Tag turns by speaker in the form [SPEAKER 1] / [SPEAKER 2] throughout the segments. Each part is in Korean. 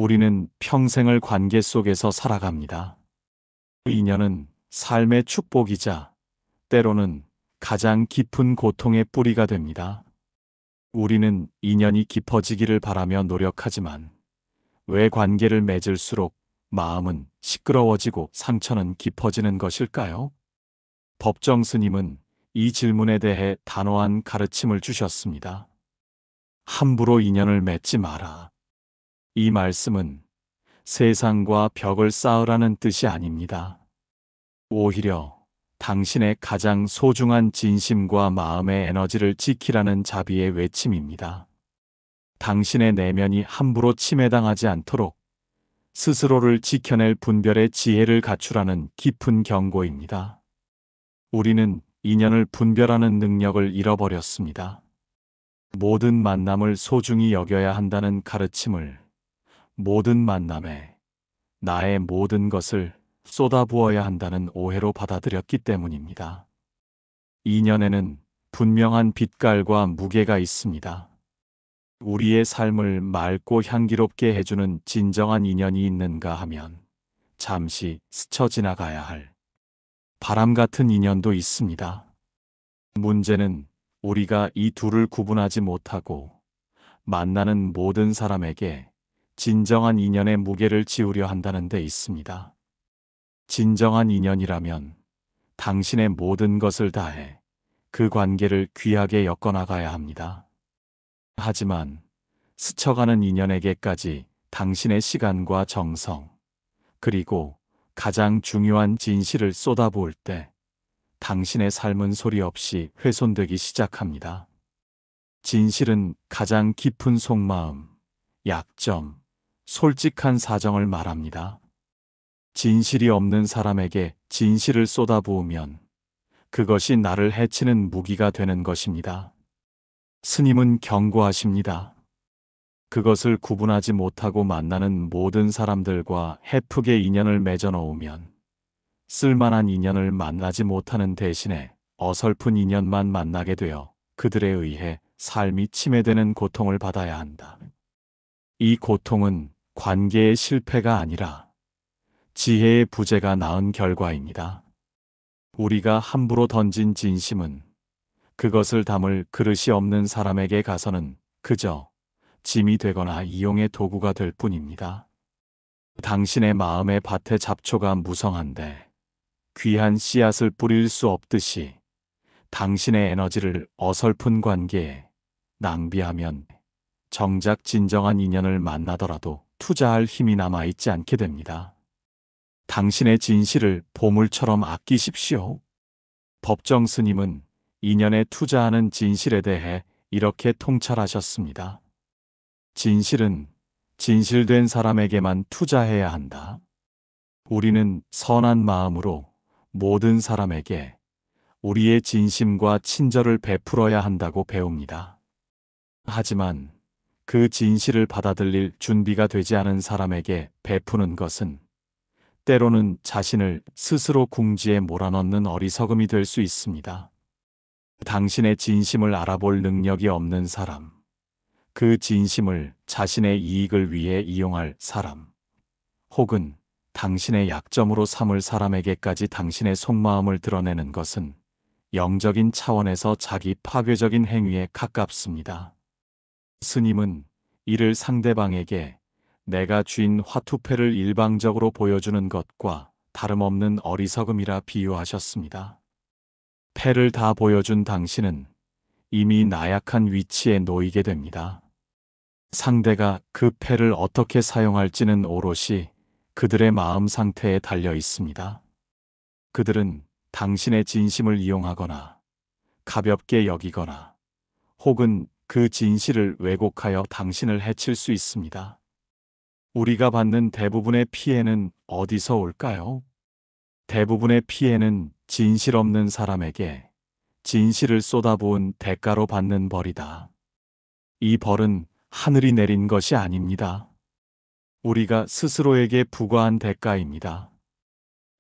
[SPEAKER 1] 우리는 평생을 관계 속에서 살아갑니다. 인연은 삶의 축복이자 때로는 가장 깊은 고통의 뿌리가 됩니다. 우리는 인연이 깊어지기를 바라며 노력하지만 왜 관계를 맺을수록 마음은 시끄러워지고 상처는 깊어지는 것일까요? 법정 스님은 이 질문에 대해 단호한 가르침을 주셨습니다. 함부로 인연을 맺지 마라. 이 말씀은 세상과 벽을 쌓으라는 뜻이 아닙니다. 오히려 당신의 가장 소중한 진심과 마음의 에너지를 지키라는 자비의 외침입니다. 당신의 내면이 함부로 침해당하지 않도록 스스로를 지켜낼 분별의 지혜를 갖추라는 깊은 경고입니다. 우리는 인연을 분별하는 능력을 잃어버렸습니다. 모든 만남을 소중히 여겨야 한다는 가르침을 모든 만남에 나의 모든 것을 쏟아부어야 한다는 오해로 받아들였기 때문입니다. 인연에는 분명한 빛깔과 무게가 있습니다. 우리의 삶을 맑고 향기롭게 해주는 진정한 인연이 있는가 하면 잠시 스쳐 지나가야 할 바람 같은 인연도 있습니다. 문제는 우리가 이 둘을 구분하지 못하고 만나는 모든 사람에게 진정한 인연의 무게를 지우려 한다는 데 있습니다. 진정한 인연이라면 당신의 모든 것을 다해 그 관계를 귀하게 엮어나가야 합니다. 하지만 스쳐가는 인연에게까지 당신의 시간과 정성, 그리고 가장 중요한 진실을 쏟아부을 때 당신의 삶은 소리 없이 훼손되기 시작합니다. 진실은 가장 깊은 속마음, 약점, 솔직한 사정을 말합니다. 진실이 없는 사람에게 진실을 쏟아부으면 그것이 나를 해치는 무기가 되는 것입니다. 스님은 경고하십니다. 그것을 구분하지 못하고 만나는 모든 사람들과 헤프게 인연을 맺어 놓으면 쓸만한 인연을 만나지 못하는 대신에 어설픈 인연만 만나게 되어 그들에 의해 삶이 침해되는 고통을 받아야 한다. 이 고통은 관계의 실패가 아니라 지혜의 부재가 낳은 결과입니다. 우리가 함부로 던진 진심은 그것을 담을 그릇이 없는 사람에게 가서는 그저 짐이 되거나 이용의 도구가 될 뿐입니다. 당신의 마음의 밭에 잡초가 무성한데 귀한 씨앗을 뿌릴 수 없듯이 당신의 에너지를 어설픈 관계에 낭비하면 정작 진정한 인연을 만나더라도 투자할 힘이 남아있지 않게 됩니다. 당신의 진실을 보물처럼 아끼십시오. 법정 스님은 인연에 투자하는 진실에 대해 이렇게 통찰하셨습니다. 진실은 진실된 사람에게만 투자해야 한다. 우리는 선한 마음으로 모든 사람에게 우리의 진심과 친절을 베풀어야 한다고 배웁니다. 하지만 그 진실을 받아들일 준비가 되지 않은 사람에게 베푸는 것은 때로는 자신을 스스로 궁지에 몰아넣는 어리석음이 될 수 있습니다. 당신의 진심을 알아볼 능력이 없는 사람, 그 진심을 자신의 이익을 위해 이용할 사람, 혹은 당신의 약점으로 삼을 사람에게까지 당신의 속마음을 드러내는 것은 영적인 차원에서 자기 파괴적인 행위에 가깝습니다. 스님은 이를 상대방에게 내가 쥔 화투패를 일방적으로 보여주는 것과 다름없는 어리석음이라 비유하셨습니다. 패를 다 보여준 당신은 이미 나약한 위치에 놓이게 됩니다. 상대가 그 패를 어떻게 사용할지는 오롯이 그들의 마음 상태에 달려 있습니다. 그들은 당신의 진심을 이용하거나 가볍게 여기거나 혹은 그 진실을 왜곡하여 당신을 해칠 수 있습니다. 우리가 받는 대부분의 피해는 어디서 올까요? 대부분의 피해는 진실 없는 사람에게 진실을 쏟아부은 대가로 받는 벌이다. 이 벌은 하늘이 내린 것이 아닙니다. 우리가 스스로에게 부과한 대가입니다.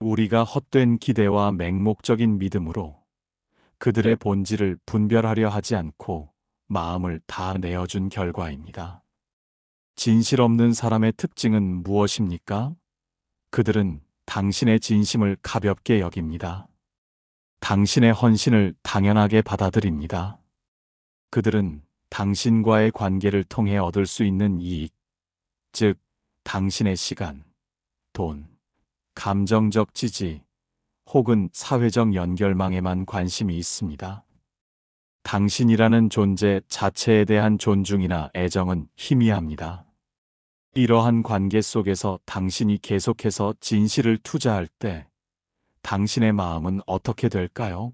[SPEAKER 1] 우리가 헛된 기대와 맹목적인 믿음으로 그들의 본질을 분별하려 하지 않고 마음을 다 내어준 결과입니다. 진실 없는 사람의 특징은 무엇입니까? 그들은 당신의 진심을 가볍게 여깁니다. 당신의 헌신을 당연하게 받아들입니다. 그들은 당신과의 관계를 통해 얻을 수 있는 이익, 즉, 당신의 시간, 돈, 감정적 지지, 혹은 사회적 연결망에만 관심이 있습니다. 당신이라는 존재 자체에 대한 존중이나 애정은 희미합니다. 이러한 관계 속에서 당신이 계속해서 진실을 투자할 때 당신의 마음은 어떻게 될까요?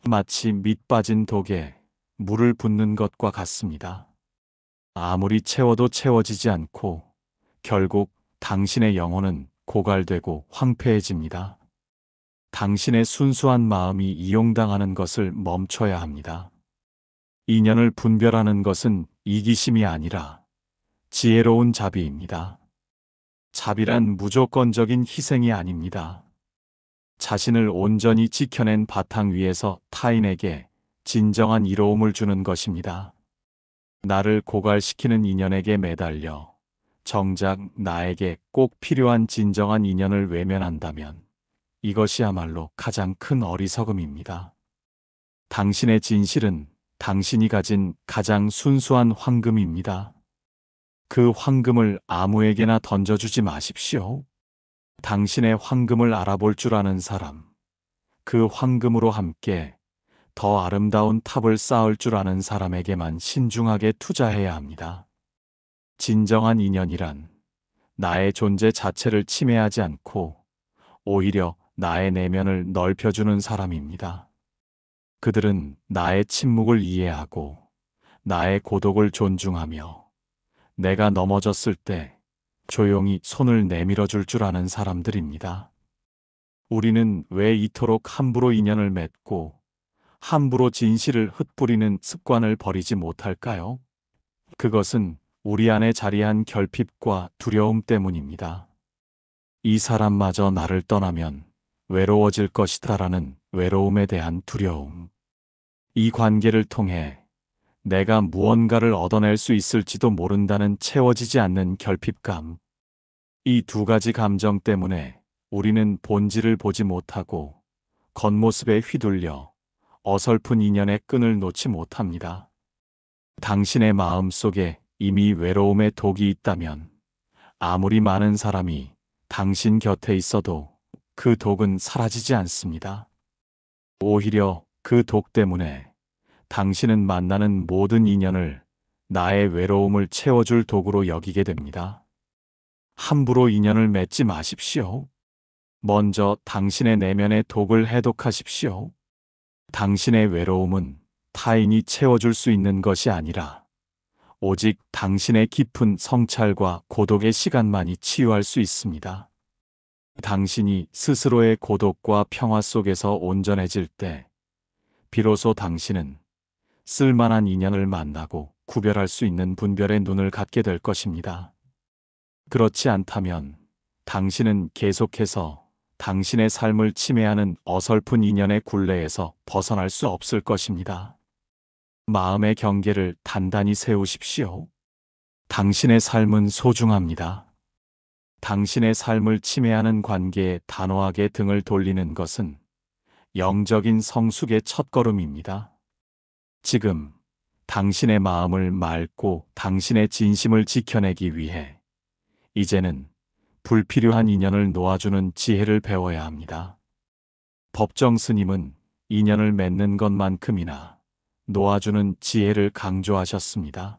[SPEAKER 1] 마치 밑 빠진 독에 물을 붓는 것과 같습니다. 아무리 채워도 채워지지 않고 결국 당신의 영혼은 고갈되고 황폐해집니다. 당신의 순수한 마음이 이용당하는 것을 멈춰야 합니다. 인연을 분별하는 것은 이기심이 아니라 지혜로운 자비입니다. 자비란 무조건적인 희생이 아닙니다. 자신을 온전히 지켜낸 바탕 위에서 타인에게 진정한 이로움을 주는 것입니다. 나를 고갈시키는 인연에게 매달려 정작 나에게 꼭 필요한 진정한 인연을 외면한다면 이것이야말로 가장 큰 어리석음입니다. 당신의 진실은 당신이 가진 가장 순수한 황금입니다. 그 황금을 아무에게나 던져주지 마십시오. 당신의 황금을 알아볼 줄 아는 사람, 그 황금으로 함께 더 아름다운 탑을 쌓을 줄 아는 사람에게만 신중하게 투자해야 합니다. 진정한 인연이란 나의 존재 자체를 침해하지 않고 오히려 나의 내면을 넓혀주는 사람입니다. 그들은 나의 침묵을 이해하고 나의 고독을 존중하며 내가 넘어졌을 때 조용히 손을 내밀어 줄 줄 아는 사람들입니다. 우리는 왜 이토록 함부로 인연을 맺고 함부로 진실을 흩뿌리는 습관을 버리지 못할까요? 그것은 우리 안에 자리한 결핍과 두려움 때문입니다. 이 사람마저 나를 떠나면 외로워질 것이다라는 외로움에 대한 두려움. 이 관계를 통해 내가 무언가를 얻어낼 수 있을지도 모른다는 채워지지 않는 결핍감. 이 두 가지 감정 때문에 우리는 본질을 보지 못하고 겉모습에 휘둘려 어설픈 인연의 끈을 놓지 못합니다. 당신의 마음 속에 이미 외로움의 독이 있다면 아무리 많은 사람이 당신 곁에 있어도 그 독은 사라지지 않습니다. 오히려 그 독 때문에 당신은 만나는 모든 인연을 나의 외로움을 채워줄 도구로 여기게 됩니다. 함부로 인연을 맺지 마십시오. 먼저 당신의 내면의 독을 해독하십시오. 당신의 외로움은 타인이 채워줄 수 있는 것이 아니라 오직 당신의 깊은 성찰과 고독의 시간만이 치유할 수 있습니다. 당신이 스스로의 고독과 평화 속에서 온전해질 때 비로소 당신은 쓸만한 인연을 만나고 구별할 수 있는 분별의 눈을 갖게 될 것입니다. 그렇지 않다면 당신은 계속해서 당신의 삶을 침해하는 어설픈 인연의 굴레에서 벗어날 수 없을 것입니다. 마음의 경계를 단단히 세우십시오. 당신의 삶은 소중합니다. 당신의 삶을 침해하는 관계에 단호하게 등을 돌리는 것은 영적인 성숙의 첫걸음입니다. 지금 당신의 마음을 맑고 당신의 진심을 지켜내기 위해 이제는 불필요한 인연을 놓아주는 지혜를 배워야 합니다. 법정 스님은 인연을 맺는 것만큼이나 놓아주는 지혜를 강조하셨습니다.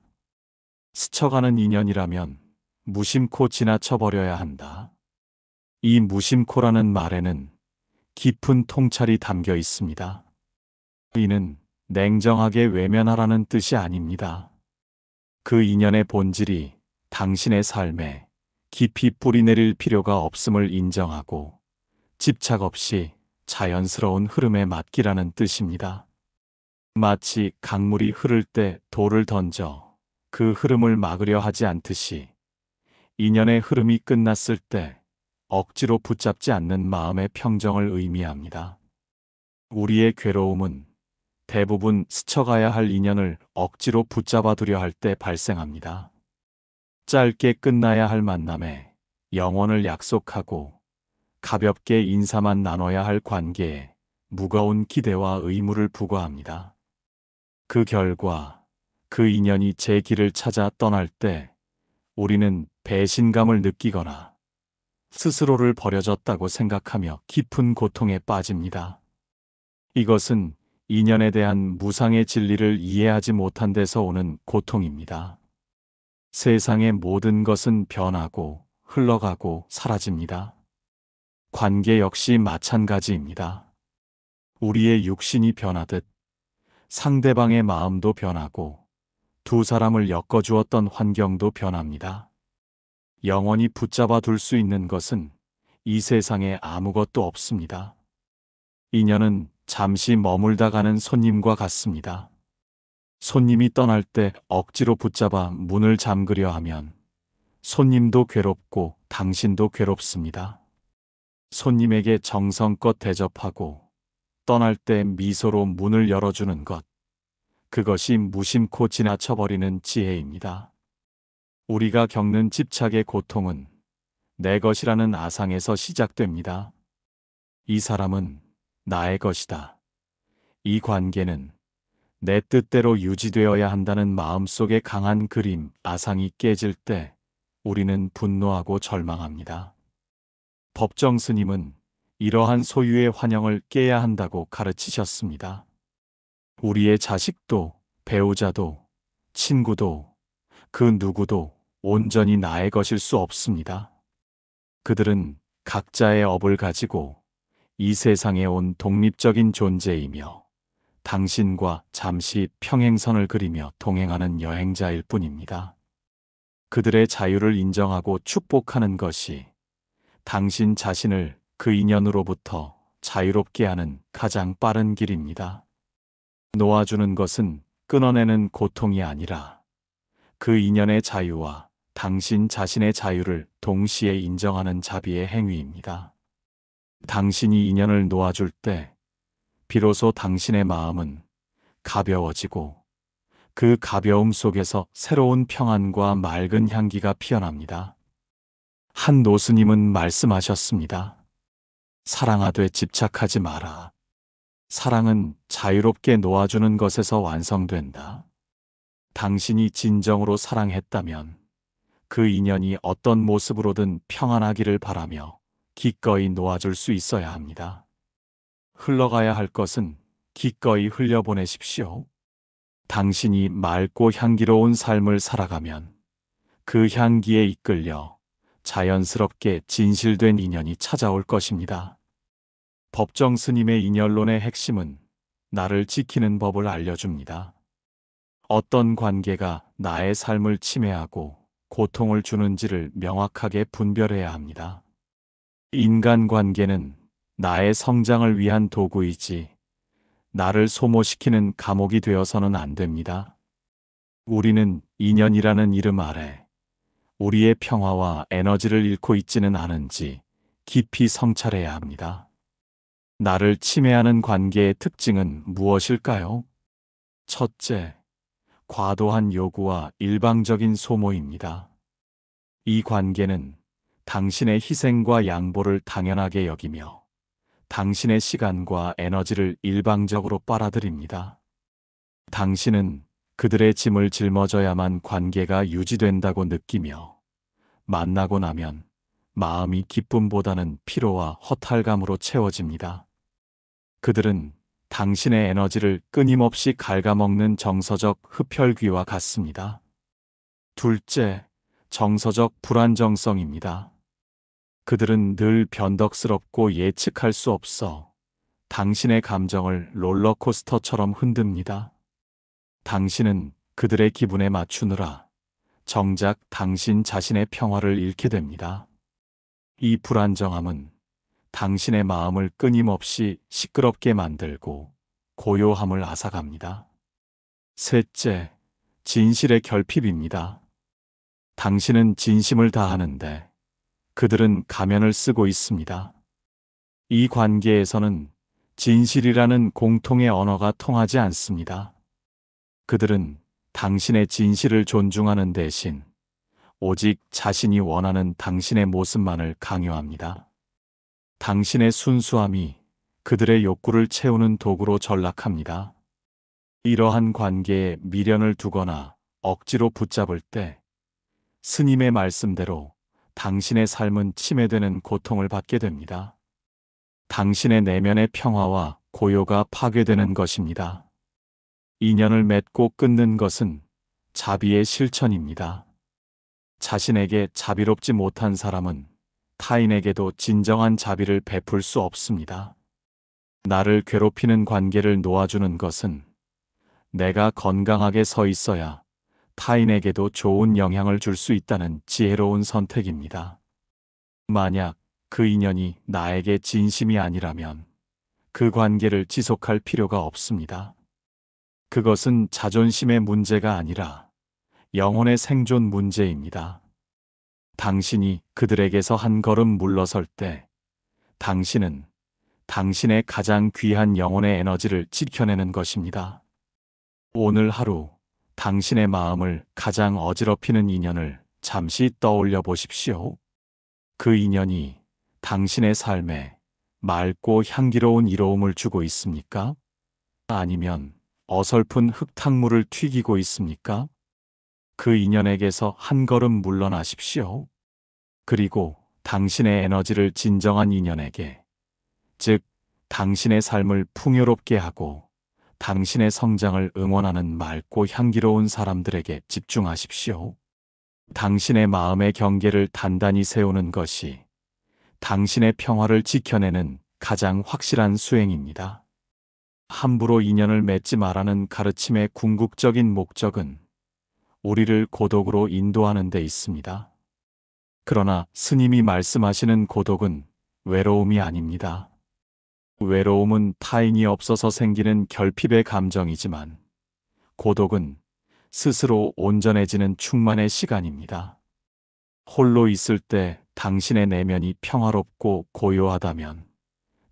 [SPEAKER 1] 스쳐가는 인연이라면 무심코 지나쳐버려야 한다. 이 무심코라는 말에는 깊은 통찰이 담겨 있습니다. 이는 냉정하게 외면하라는 뜻이 아닙니다. 그 인연의 본질이 당신의 삶에 깊이 뿌리내릴 필요가 없음을 인정하고 집착 없이 자연스러운 흐름에 맡기라는 뜻입니다. 마치 강물이 흐를 때 돌을 던져 그 흐름을 막으려 하지 않듯이 인연의 흐름이 끝났을 때 억지로 붙잡지 않는 마음의 평정을 의미합니다. 우리의 괴로움은 대부분 스쳐가야 할 인연을 억지로 붙잡아 두려 할 때 발생합니다. 짧게 끝나야 할 만남에 영원을 약속하고 가볍게 인사만 나눠야 할 관계에 무거운 기대와 의무를 부과합니다. 그 결과 그 인연이 제 길을 찾아 떠날 때 우리는 배신감을 느끼거나 스스로를 버려졌다고 생각하며 깊은 고통에 빠집니다. 이것은 인연에 대한 무상의 진리를 이해하지 못한 데서 오는 고통입니다. 세상의 모든 것은 변하고 흘러가고 사라집니다. 관계 역시 마찬가지입니다. 우리의 육신이 변하듯 상대방의 마음도 변하고 두 사람을 엮어주었던 환경도 변합니다. 영원히 붙잡아 둘 수 있는 것은 이 세상에 아무것도 없습니다. 인연은 잠시 머물다 가는 손님과 같습니다. 손님이 떠날 때 억지로 붙잡아 문을 잠그려 하면 손님도 괴롭고 당신도 괴롭습니다. 손님에게 정성껏 대접하고 떠날 때 미소로 문을 열어주는 것, 그것이 무심코 지나쳐버리는 지혜입니다. 우리가 겪는 집착의 고통은 내 것이라는 아상에서 시작됩니다. 이 사람은 나의 것이다. 이 관계는 내 뜻대로 유지되어야 한다는 마음속의 강한 그림, 아상이 깨질 때 우리는 분노하고 절망합니다. 법정 스님은 이러한 소유의 환영을 깨야 한다고 가르치셨습니다. 우리의 자식도, 배우자도, 친구도, 그 누구도 온전히 나의 것일 수 없습니다. 그들은 각자의 업을 가지고 이 세상에 온 독립적인 존재이며 당신과 잠시 평행선을 그리며 동행하는 여행자일 뿐입니다. 그들의 자유를 인정하고 축복하는 것이 당신 자신을 그 인연으로부터 자유롭게 하는 가장 빠른 길입니다. 놓아주는 것은 끊어내는 고통이 아니라 그 인연의 자유와 당신 자신의 자유를 동시에 인정하는 자비의 행위입니다. 당신이 인연을 놓아줄 때 비로소 당신의 마음은 가벼워지고 그 가벼움 속에서 새로운 평안과 맑은 향기가 피어납니다. 한 노스님은 말씀하셨습니다. 사랑하되 집착하지 마라. 사랑은 자유롭게 놓아주는 것에서 완성된다. 당신이 진정으로 사랑했다면 그 인연이 어떤 모습으로든 평안하기를 바라며 기꺼이 놓아줄 수 있어야 합니다. 흘러가야 할 것은 기꺼이 흘려보내십시오. 당신이 맑고 향기로운 삶을 살아가면 그 향기에 이끌려 자연스럽게 진실된 인연이 찾아올 것입니다. 법정 스님의 인연론의 핵심은 나를 지키는 법을 알려줍니다. 어떤 관계가 나의 삶을 침해하고 고통을 주는지를 명확하게 분별해야 합니다. 인간관계는 나의 성장을 위한 도구이지 나를 소모시키는 감옥이 되어서는 안 됩니다. 우리는 인연이라는 이름 아래 우리의 평화와 에너지를 잃고 있지는 않은지 깊이 성찰해야 합니다. 나를 침해하는 관계의 특징은 무엇일까요? 첫째, 과도한 요구와 일방적인 소모입니다. 이 관계는 당신의 희생과 양보를 당연하게 여기며 당신의 시간과 에너지를 일방적으로 빨아들입니다. 당신은 그들의 짐을 짊어져야만 관계가 유지된다고 느끼며 만나고 나면 마음이 기쁨보다는 피로와 허탈감으로 채워집니다. 그들은 당신의 에너지를 끊임없이 갉아먹는 정서적 흡혈귀와 같습니다. 둘째, 정서적 불안정성입니다. 그들은 늘 변덕스럽고 예측할 수 없어 당신의 감정을 롤러코스터처럼 흔듭니다. 당신은 그들의 기분에 맞추느라 정작 당신 자신의 평화를 잃게 됩니다. 이 불안정함은 당신의 마음을 끊임없이 시끄럽게 만들고 고요함을 앗아갑니다. 셋째, 진실의 결핍입니다. 당신은 진심을 다하는데 그들은 가면을 쓰고 있습니다. 이 관계에서는 진실이라는 공통의 언어가 통하지 않습니다. 그들은 당신의 진실을 존중하는 대신 오직 자신이 원하는 당신의 모습만을 강요합니다. 당신의 순수함이 그들의 욕구를 채우는 도구로 전락합니다. 이러한 관계에 미련을 두거나 억지로 붙잡을 때 스님의 말씀대로 당신의 삶은 침해되는 고통을 받게 됩니다. 당신의 내면의 평화와 고요가 파괴되는 것입니다. 인연을 맺고 끊는 것은 자비의 실천입니다. 자신에게 자비롭지 못한 사람은 타인에게도 진정한 자비를 베풀 수 없습니다. 나를 괴롭히는 관계를 놓아주는 것은 내가 건강하게 서 있어야 타인에게도 좋은 영향을 줄 수 있다는 지혜로운 선택입니다. 만약 그 인연이 나에게 진심이 아니라면 그 관계를 지속할 필요가 없습니다. 그것은 자존심의 문제가 아니라 영혼의 생존 문제입니다. 당신이 그들에게서 한 걸음 물러설 때 당신은 당신의 가장 귀한 영혼의 에너지를 지켜내는 것입니다. 오늘 하루 당신의 마음을 가장 어지럽히는 인연을 잠시 떠올려 보십시오. 그 인연이 당신의 삶에 맑고 향기로운 이로움을 주고 있습니까? 아니면 어설픈 흙탕물을 튀기고 있습니까? 그 인연에게서 한 걸음 물러나십시오. 그리고 당신의 에너지를 진정한 인연에게, 즉 당신의 삶을 풍요롭게 하고 당신의 성장을 응원하는 맑고 향기로운 사람들에게 집중하십시오. 당신의 마음의 경계를 단단히 세우는 것이 당신의 평화를 지켜내는 가장 확실한 수행입니다. 함부로 인연을 맺지 말라는 가르침의 궁극적인 목적은 우리를 고독으로 인도하는 데 있습니다. 그러나 스님이 말씀하시는 고독은 외로움이 아닙니다. 외로움은 타인이 없어서 생기는 결핍의 감정이지만 고독은 스스로 온전해지는 충만의 시간입니다. 홀로 있을 때 당신의 내면이 평화롭고 고요하다면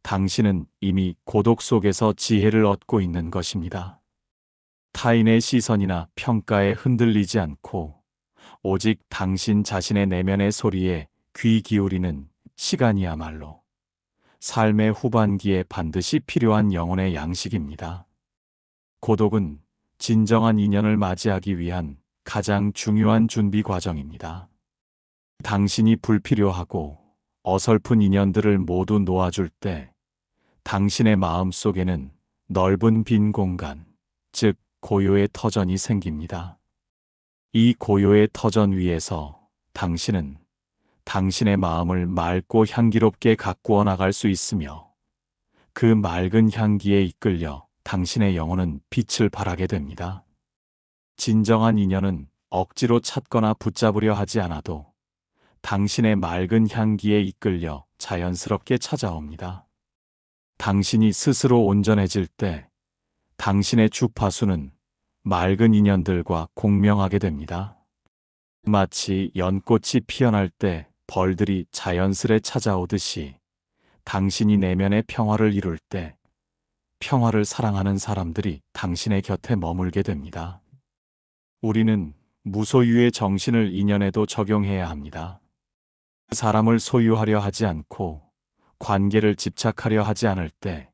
[SPEAKER 1] 당신은 이미 고독 속에서 지혜를 얻고 있는 것입니다. 타인의 시선이나 평가에 흔들리지 않고 오직 당신 자신의 내면의 소리에 귀 기울이는 시간이야말로 삶의 후반기에 반드시 필요한 영혼의 양식입니다. 고독은 진정한 인연을 맞이하기 위한 가장 중요한 준비 과정입니다. 당신이 불필요하고 어설픈 인연들을 모두 놓아줄 때 당신의 마음 속에는 넓은 빈 공간, 즉 고요의 터전이 생깁니다. 이 고요의 터전 위에서 당신은 당신의 마음을 맑고 향기롭게 가꾸어 나갈 수 있으며 그 맑은 향기에 이끌려 당신의 영혼은 빛을 발하게 됩니다. 진정한 인연은 억지로 찾거나 붙잡으려 하지 않아도 당신의 맑은 향기에 이끌려 자연스럽게 찾아옵니다. 당신이 스스로 온전해질 때 당신의 주파수는 맑은 인연들과 공명하게 됩니다. 마치 연꽃이 피어날 때 벌들이 자연스레 찾아오듯이 당신이 내면의 평화를 이룰 때 평화를 사랑하는 사람들이 당신의 곁에 머물게 됩니다. 우리는 무소유의 정신을 인연에도 적용해야 합니다. 사람을 소유하려 하지 않고 관계를 집착하려 하지 않을 때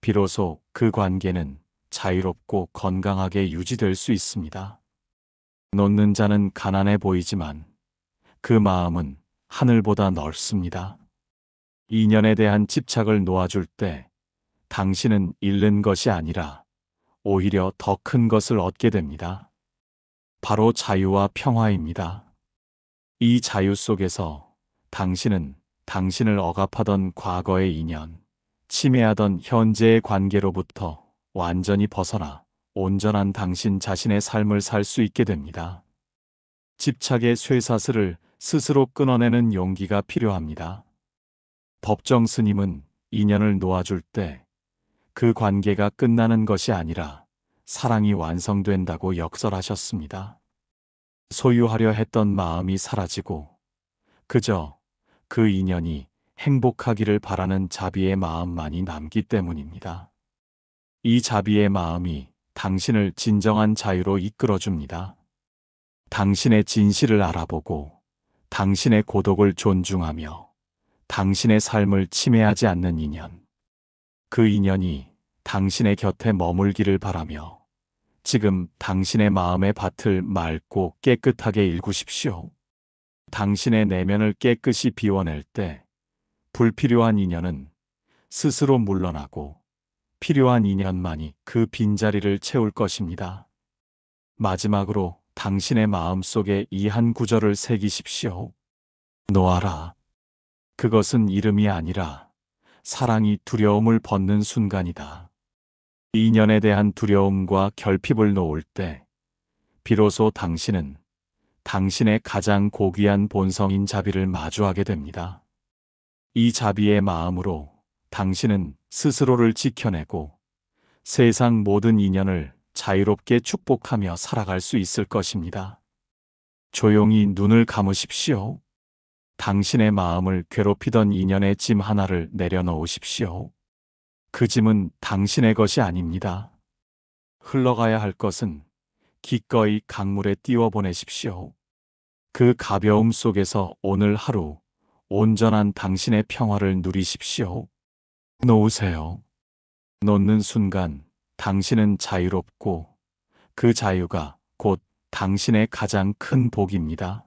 [SPEAKER 1] 비로소 그 관계는 자유롭고 건강하게 유지될 수 있습니다. 놓는 자는 가난해 보이지만 그 마음은 하늘보다 넓습니다. 인연에 대한 집착을 놓아줄 때 당신은 잃는 것이 아니라 오히려 더 큰 것을 얻게 됩니다. 바로 자유와 평화입니다. 이 자유 속에서 당신은 당신을 억압하던 과거의 인연, 침해하던 현재의 관계로부터 완전히 벗어나 온전한 당신 자신의 삶을 살 수 있게 됩니다. 집착의 쇠사슬을 스스로 끊어내는 용기가 필요합니다. 법정 스님은 인연을 놓아줄 때 그 관계가 끝나는 것이 아니라 사랑이 완성된다고 역설하셨습니다. 소유하려 했던 마음이 사라지고 그저 그 인연이 행복하기를 바라는 자비의 마음만이 남기 때문입니다. 이 자비의 마음이 당신을 진정한 자유로 이끌어줍니다. 당신의 진실을 알아보고 당신의 고독을 존중하며 당신의 삶을 침해하지 않는 인연. 그 인연이 당신의 곁에 머물기를 바라며 지금 당신의 마음의 밭을 맑고 깨끗하게 일구십시오. 당신의 내면을 깨끗이 비워낼 때 불필요한 인연은 스스로 물러나고 필요한 인연만이 그 빈자리를 채울 것입니다. 마지막으로 당신의 마음속에 이 한 구절을 새기십시오. 놓아라. 그것은 이름이 아니라 사랑이 두려움을 벗는 순간이다. 인연에 대한 두려움과 결핍을 놓을 때 비로소 당신은 당신의 가장 고귀한 본성인 자비를 마주하게 됩니다. 이 자비의 마음으로 당신은 스스로를 지켜내고 세상 모든 인연을 자유롭게 축복하며 살아갈 수 있을 것입니다. 조용히 눈을 감으십시오. 당신의 마음을 괴롭히던 인연의 짐 하나를 내려놓으십시오. 그 짐은 당신의 것이 아닙니다. 흘러가야 할 것은 기꺼이 강물에 띄워보내십시오. 그 가벼움 속에서 오늘 하루 온전한 당신의 평화를 누리십시오. 놓으세요. 놓는 순간 당신은 자유롭고 그 자유가 곧 당신의 가장 큰 복입니다.